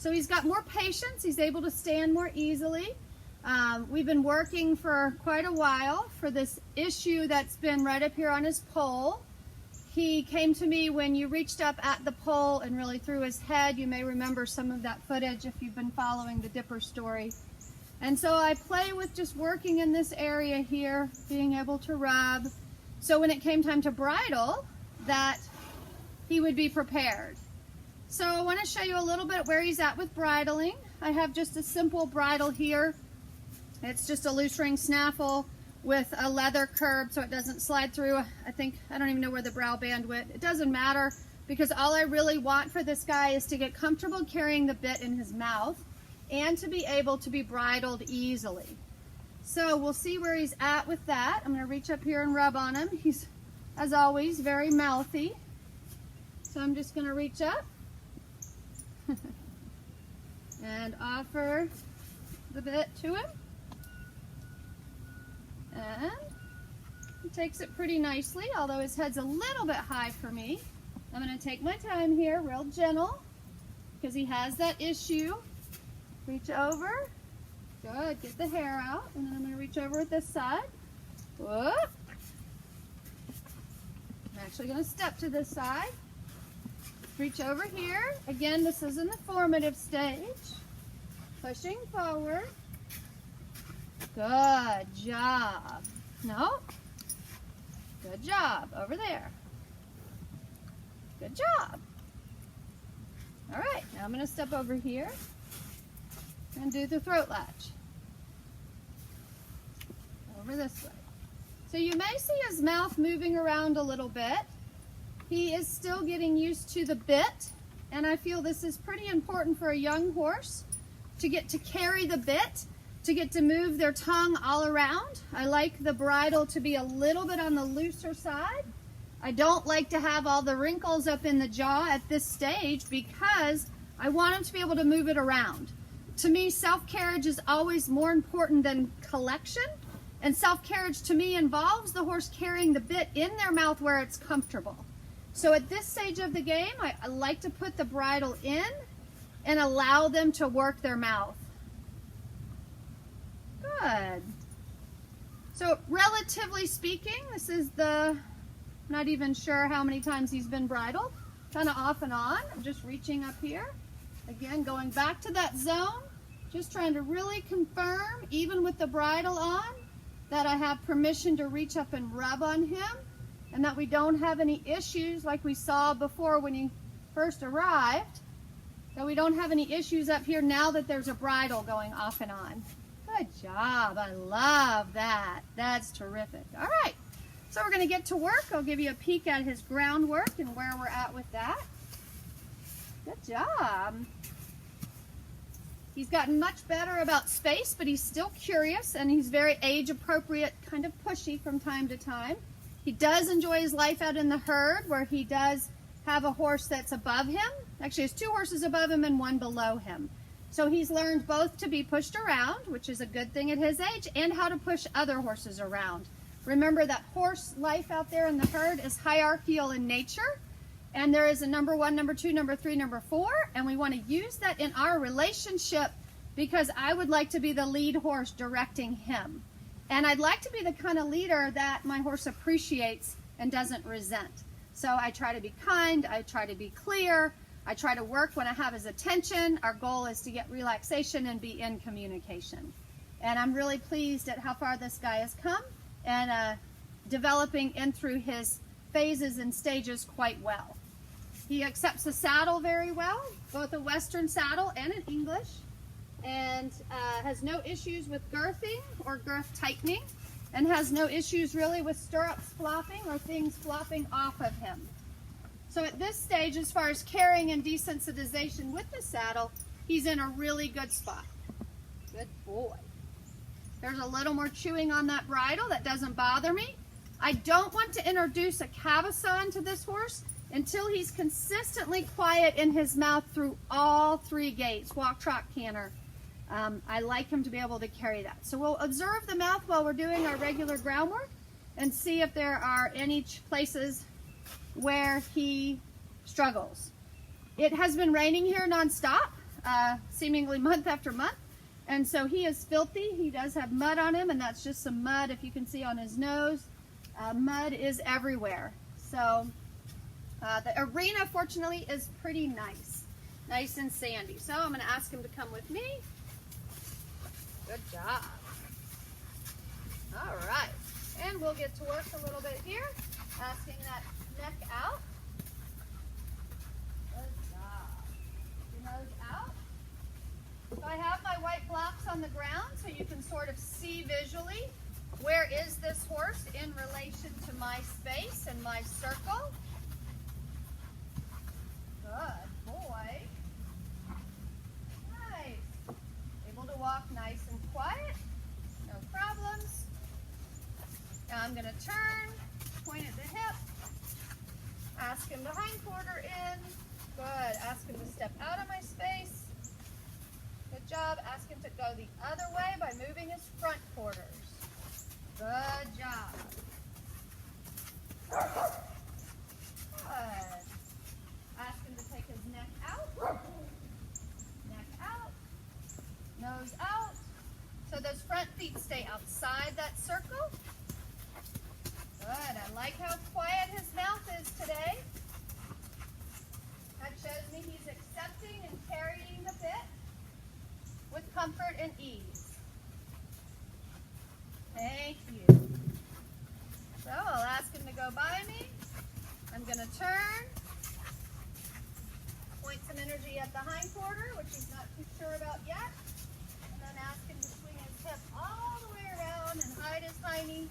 So he's got more patience. He's able to stand more easily. We've been working for quite a while for this issue that's been right up here on his poll. He came to me when you reached up at the pole and really threw his head. You may remember some of that footage if you've been following the Dipper story. And so I play with just working in this area here, being able to rub. So when it came time to bridle, that he would be prepared. So I want to show you a little bit where he's at with bridling. I have just a simple bridle here. It's just a loose ring snaffle with a leather curb so it doesn't slide through. I don't even know where the brow band went. It doesn't matter because all I really want for this guy is to get comfortable carrying the bit in his mouth and to be able to be bridled easily. So we'll see where he's at with that. I'm going to reach up here and rub on him. He's, as always, very mouthy. So I'm just going to reach up and offer the bit to him. And he takes it pretty nicely, although his head's a little bit high for me. I'm going to take my time here, real gentle, because he has that issue. Reach over. Good. Get the hair out. And then I'm going to reach over at this side. Whoop. I'm actually going to step to this side. Reach over here. Again, this is in the formative stage. Pushing forward. Good job. No. Good job. Over there. Good job. All right. Now I'm going to step over here and do the throat latch. Over this way. So you may see his mouth moving around a little bit. He is still getting used to the bit, and I feel this is pretty important for a young horse to get to carry the bit, to get to move their tongue all around. I like the bridle to be a little bit on the looser side. I don't like to have all the wrinkles up in the jaw at this stage because I want him to be able to move it around. To me, self-carriage is always more important than collection, and self-carriage to me involves the horse carrying the bit in their mouth where it's comfortable. So at this stage of the game, I like to put the bridle in and allow them to work their mouth. Good. So relatively speaking, this is not even sure how many times he's been bridled, kind of off and on. I'm just reaching up here. Again, going back to that zone, just trying to really confirm, even with the bridle on, that I have permission to reach up and rub on him, and that we don't have any issues like we saw before when he first arrived, that we don't have any issues up here now that there's a bridle going off and on. Good job. I love that. That's terrific. All right. So we're going to get to work. I'll give you a peek at his groundwork and where we're at with that. Good job. He's gotten much better about space, but he's still curious, and he's very age-appropriate, kind of pushy from time to time. He does enjoy his life out in the herd, where he does have a horse that's above him. Actually, he has two horses above him and one below him. So he's learned both to be pushed around, which is a good thing at his age, and how to push other horses around. Remember that horse life out there in the herd is hierarchical in nature, and there is a number 1, number 2, number 3, number 4, and we want to use that in our relationship because I would like to be the lead horse directing him. And I'd like to be the kind of leader that my horse appreciates and doesn't resent. So I try to be kind, I try to be clear, I try to work when I have his attention. Our goal is to get relaxation and be in communication. And I'm really pleased at how far this guy has come and developing in through his phases and stages quite well. He accepts the saddle very well, both a Western saddle and an English, and has no issues with girthing or girth tightening, and has no issues really with stirrups flopping or things flopping off of him. So at this stage, as far as carrying and desensitization with the saddle, he's in a really good spot. Good boy. There's a little more chewing on that bridle. That doesn't bother me. I don't want to introduce a cavesson to this horse until he's consistently quiet in his mouth through all 3 gaits, walk, trot, canter. I like him to be able to carry that. So we'll observe the mouth while we're doing our regular groundwork and see if there are any places where he struggles. It has been raining here nonstop. seemingly month after month. And so he is filthy. He does have mud on him, and that's just some mud, if you can see on his nose. Mud is everywhere. So the arena, fortunately, is pretty nice and sandy. So I'm going to ask him to come with me. Good job. All right, and we'll get to work a little bit here, asking that neck out. Good job. Your nose out. So I have my white blocks on the ground so you can sort of see visually where is this horse in relation to my space and my circle. Good boy. Nice. Able to walk nice and quiet. No problems. Now I'm going to turn, point at the hip, ask him to hind quarter in. Good. Ask him to step out of my space. Good job. Ask him to go the other way by moving his front quarters. Good job. Good. Ask him to take his neck out. Neck out. Nose out. So those front feet stay outside that circle. Good. I like how quiet his mouth is today. That shows me he's accepting and carrying the bit with comfort and ease. Thank you. So I'll ask him to go by me. I'm going to turn, point some energy at the hind quarter, which he's not too sure about yet, and then ask him to swing his hip all the way around and hide his hiney.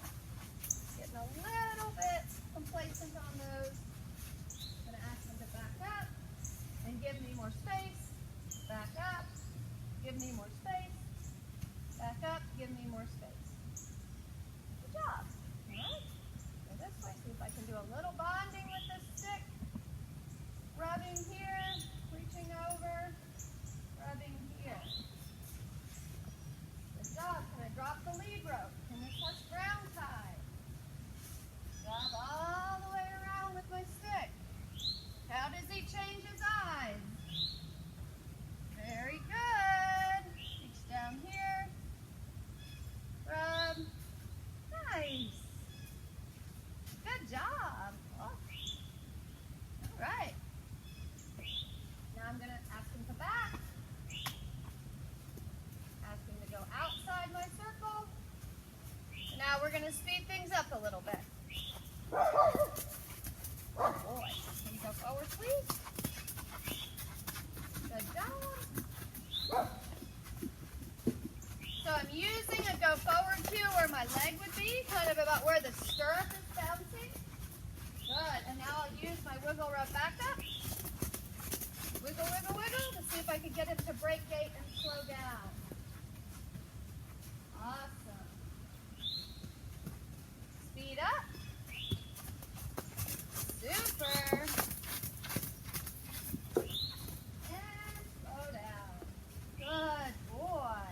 Getting a little bit complacent on those. I'm going to ask him to back up and give me more space. Back up, give me more space. Back up, give me more space. Good job. All right. Go this way, see if I can do a little bonding with this stick. Rubbing here, reaching over, rubbing here. Good job. Can I drop the lead rope? Can this horse ground tie? Drop all the way around with my stick. How does he change his eyes? Very good. Reach down here. Rub. Nice. Good job. Oh. All right. Now I'm going to ask him to back. Ask him to go outside my circle. Now we're going to speed things up a little bit. Oh boy. Can you go forward, please? Good job. So I'm using a go forward cue where my leg would be, kind of about where the stirrup is bouncing. Good. And now I'll use my wiggle rub back up. Wiggle, wiggle, wiggle to see if I can get him to break gait and slow down. Awesome. Speed up. Super. And slow down. Good boy.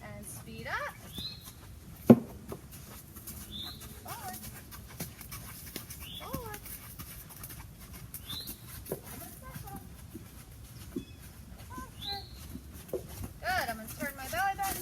And speed up. Forward. Forward. Faster. Good. I'm going to turn my belly button.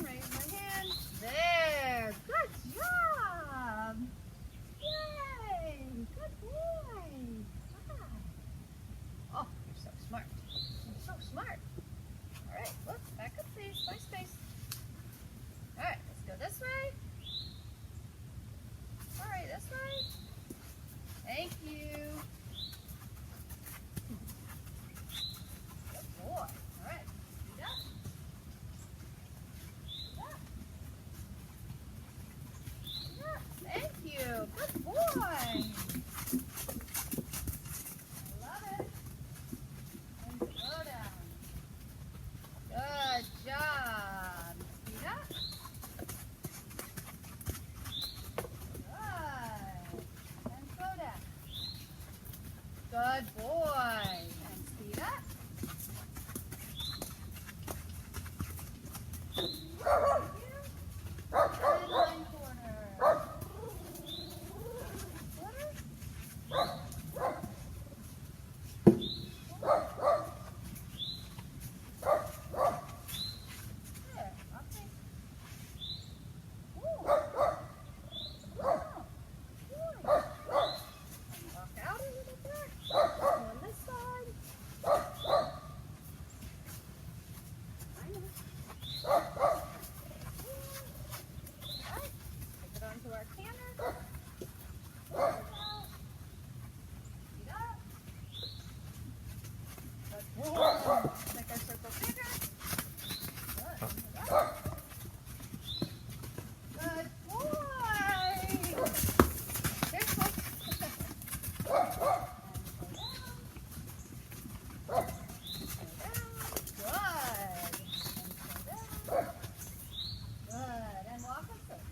Make our circle bigger. Good. Good boy. Careful. Good. And walk a circle.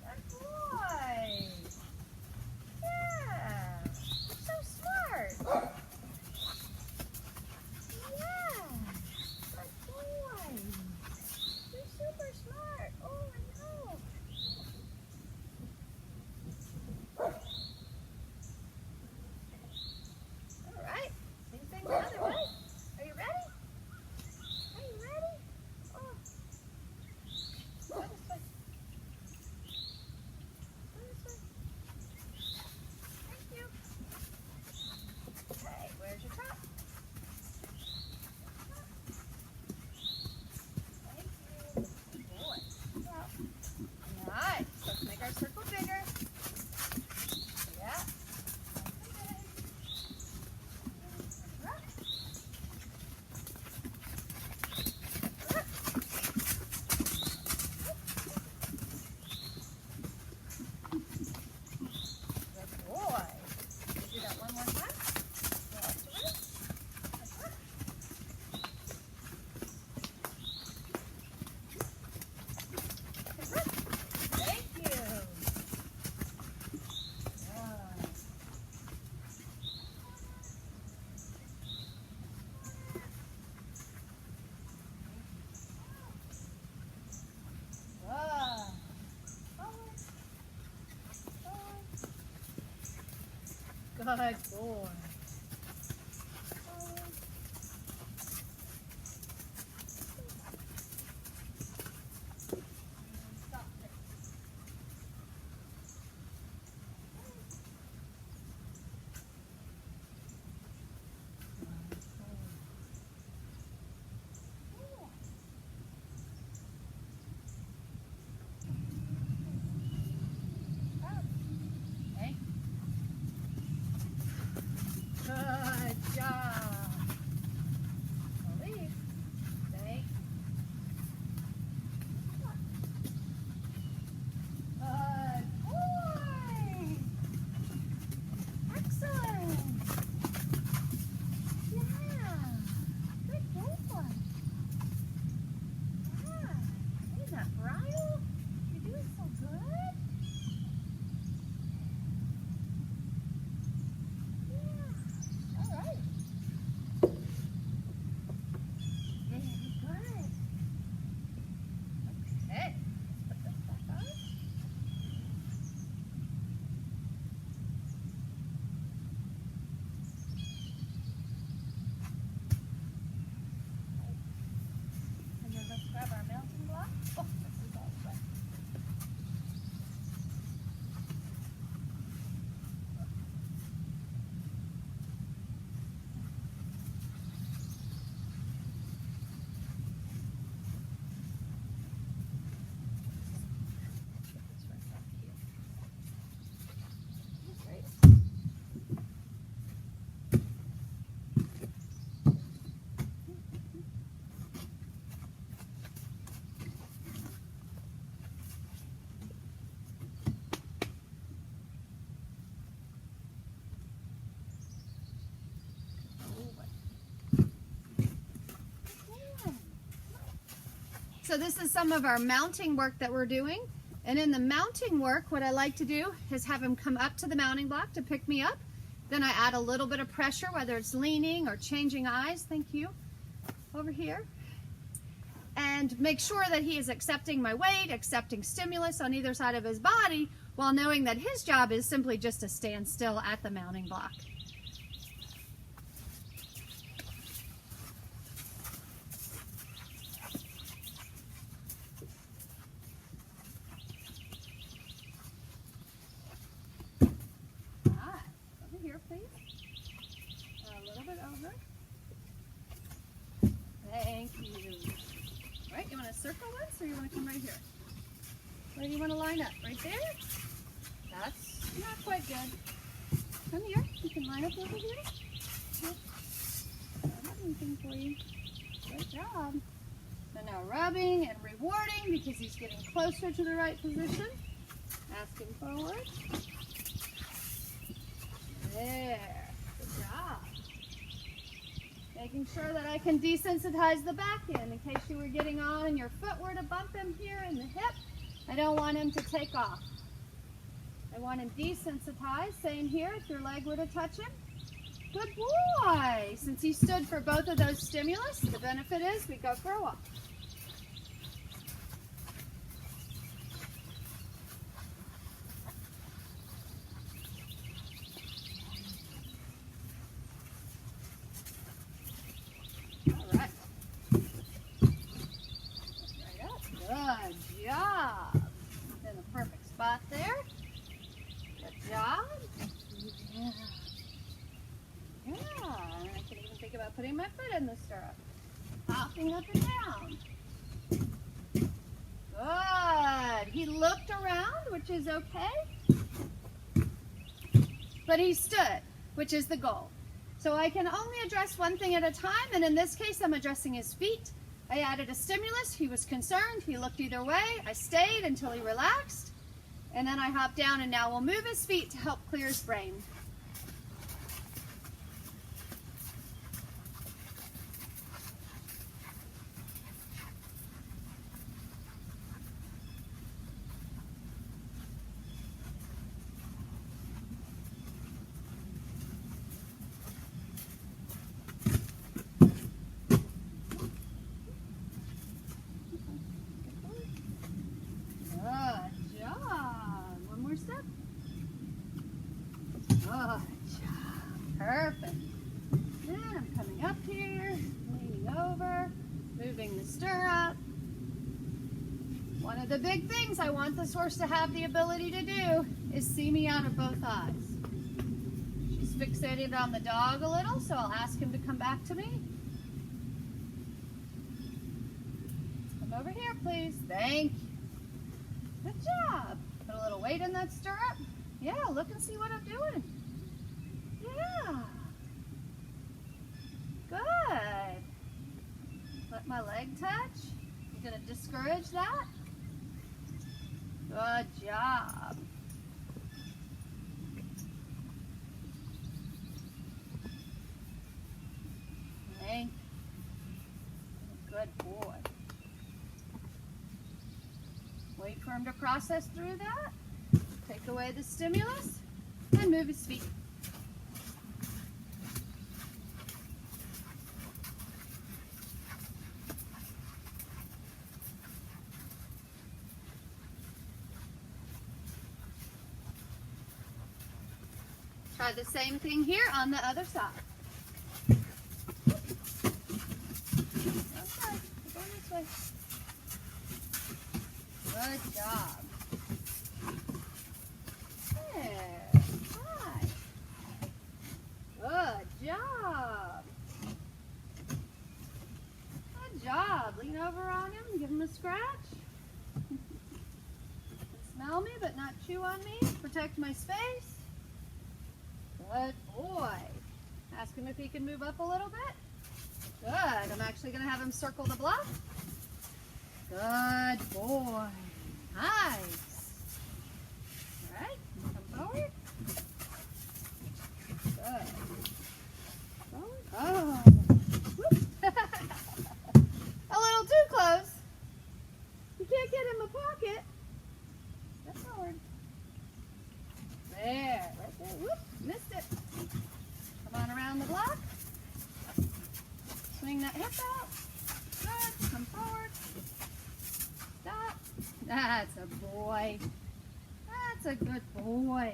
Good boy. Yeah. You're so smart. Yeah. Good boy. You're super smart. Oh, I know. All right. Same thing the other way. Are you ready? Are you ready? Oh. Go this way. Go this way. Thank you. Okay, where's your top? Thank you. Good boy. Well, nice. Let's make our circle bigger. Yeah. Good boy. Let's do that one more time. Go up to it. Thank you. Good. Good boy. Stop there. Thank you. Good job. Leave. Thank you. Good boy. Excellent. Yeah. Good boy. Yeah. Isn't that Brian? You're doing so good. Yeah. All right. Very good. Okay. Let's put this back on. And then let's grab our mountain block. Oh, this is all wet. Put this right back here. Great. So this is some of our mounting work that we're doing. And in the mounting work, what I like to do is have him come up to the mounting block to pick me up. Then I add a little bit of pressure, whether it's leaning or changing eyes. Thank you. Over here. And make sure that he is accepting my weight, accepting stimulus on either side of his body, while knowing that his job is simply just to stand still at the mounting block. Over here, please. A little bit over. Thank you. All right, you want to circle this or you want to come right here? Where do you want to line up? Right there? That's not quite good. Come here. You can line up over here. Yep. looking for you. Good job. So now rubbing and rewarding because he's getting closer to the right position. Asking forward. There. Good job. Making sure that I can desensitize the back end in case you were getting on and your foot were to bump him here in the hip. I don't want him to take off. I want him desensitized. Same here if your leg were to touch him. Good boy. Since he stood for both of those stimulus, the benefit is we go for a walk. All right. Right up. Good job. In the perfect spot there. Good job. Yeah. Yeah. And I can even think about putting my foot in the stirrup. Hopping up and down. Good. He looked around, which is okay. But he stood, which is the goal. So I can only address one thing at a time, and in this case, I'm addressing his feet. I added a stimulus. He was concerned. He looked either way. I stayed until he relaxed, and then I hopped down, and now we'll move his feet to help clear his brain. Good job. One more step. Good job. Perfect. Then I'm coming up here, leaning over, moving the stirrup. One of the big things I want this horse to have the ability to do is see me out of both eyes. She's fixated on the dog a little, so I'll ask him to come back to me. Come over here, please. Thank you. Good job. Put a little weight in that stirrup. Yeah, look and see what I'm doing. Yeah. Good. Let my leg touch. You gonna discourage that? Good job. Thank you. Good boy. Wait for him to process through that. Take away the stimulus and move his feet. Try the same thing here on the other side. Okay, go this way. Good job. There. Hi. Good job. Good job. Lean over on him. Give him a scratch. Smell me, but not chew on me. Protect my space. Good boy. Ask him if he can move up a little bit. Good. I'm actually going to have him circle the block. Good boy. Nice. All right. Come forward. Good. Forward. Oh. A little too close. You can't get in my pocket. Step forward. There. Right there. Whoop. Missed it. Come on around the block. Swing that hip out. Good. Come forward. Stop. That's a boy. That's a good boy.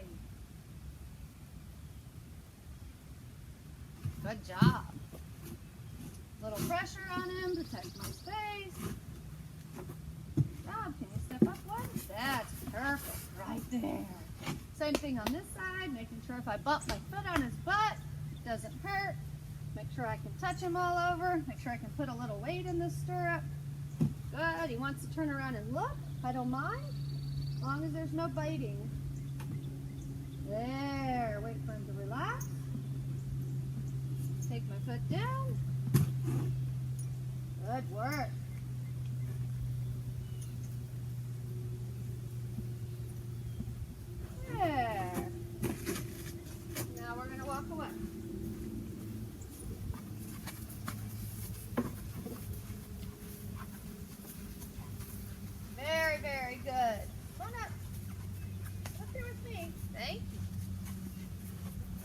Good job. Little pressure on him. Protect my space. Good job. Can you step up one? That's perfect. Right there. Same thing on this side. Making sure if I bump my foot on his butt, it doesn't hurt. Make sure I can touch him all over. Make sure I can put a little weight in the stirrup. Good. He wants to turn around and look. I don't mind. As long as there's no biting. There. Wait for him to relax. Take my foot down. Good work. There. Now we're going to walk away. Very, very good. Come on up. Up here with me. Thank you.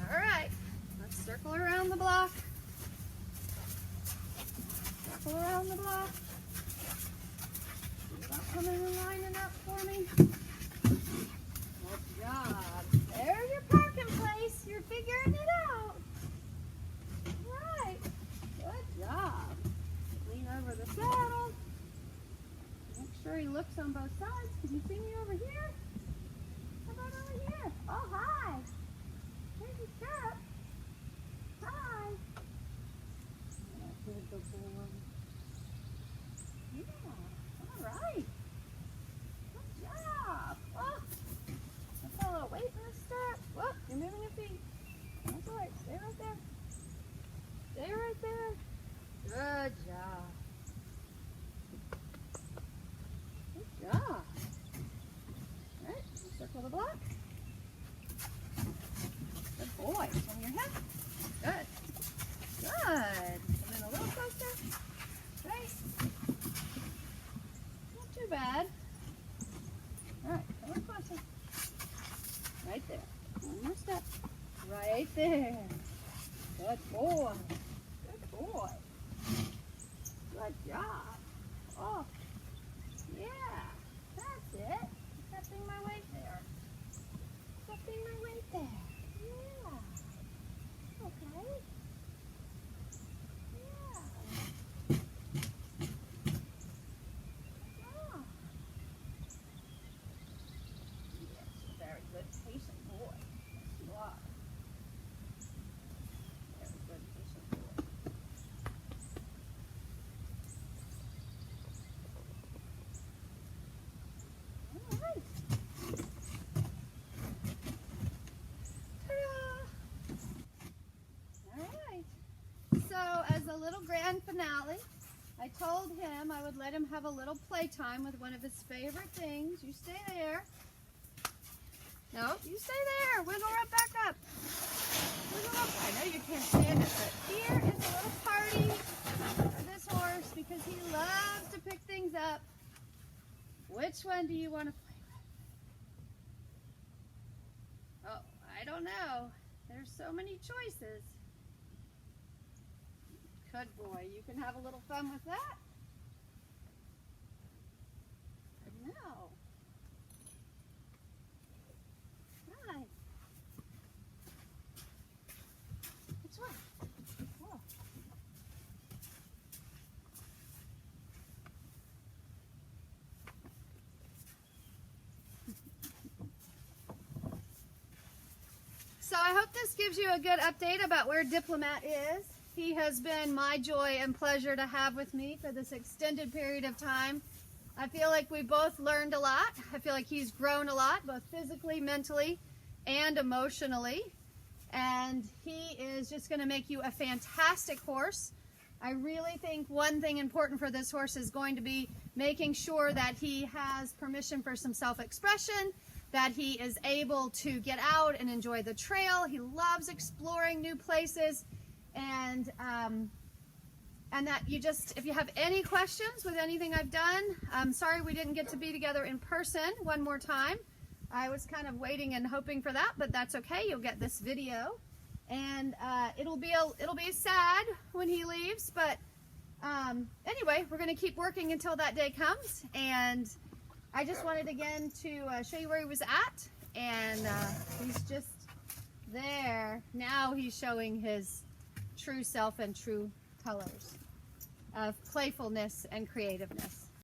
All right. Let's circle around the block. Circle around the block. Coming and lining up for me. Good job. There's your parking place. You're figuring it out. Right. Good job. Lean over the saddle. Make sure he looks on both sides. Can you see me over here? How about over here? Oh, hi. There's your stirrup. Hi. Good boy. Yeah. All right. Good job. Oh, I felt a little weight in the stirrup. Whoop, you're moving your feet. That's all right. Stay right there. Stay right there. Good job. Good job. All right, circle the block. Good boy. Turn your head. Good. Good. Come in a little closer. Right. Not too bad. All right, come on closer. Right there. One more step. Right there. Good boy. Good boy. Good job. Oh, yeah. That's it. Accepting my weight there. Accepting my weight there. Yeah. Okay. Yeah. Yeah. Yes, you're a very good, patient boy. Yes, you are. Very good, patient boy. All right. Ta-da! All right. So, as a little grand finale, I told him I would let him have a little playtime with one of his favorite things. You stay there. No, you stay there. Wiggle right back up. Wiggle up. I know you can't stand it, but here is a little party for this horse because he loves to pick things up. Which one do you want to play with? Oh, I don't know. There's so many choices. Good boy. You can have a little fun with that. No. Nice. Which one? Oh. So I hope this gives you a good update about where Diplomat is. He has been my joy and pleasure to have with me for this extended period of time. I feel like we both learned a lot. I feel like he's grown a lot, both physically, mentally, and emotionally. And he is just going to make you a fantastic horse. I really think one thing important for this horse is going to be making sure that he has permission for some self-expression, that he is able to get out and enjoy the trail. He loves exploring new places. And that you just, if you have any questions with anything I've done, I'm sorry we didn't get to be together in person one more time. I was kind of waiting and hoping for that, but that's okay. You'll get this video, and it'll be sad when he leaves. But anyway, we're going to keep working until that day comes. And I just wanted again to show you where he was at, and he's just there now. He's showing his true self and true colors of playfulness and creativeness.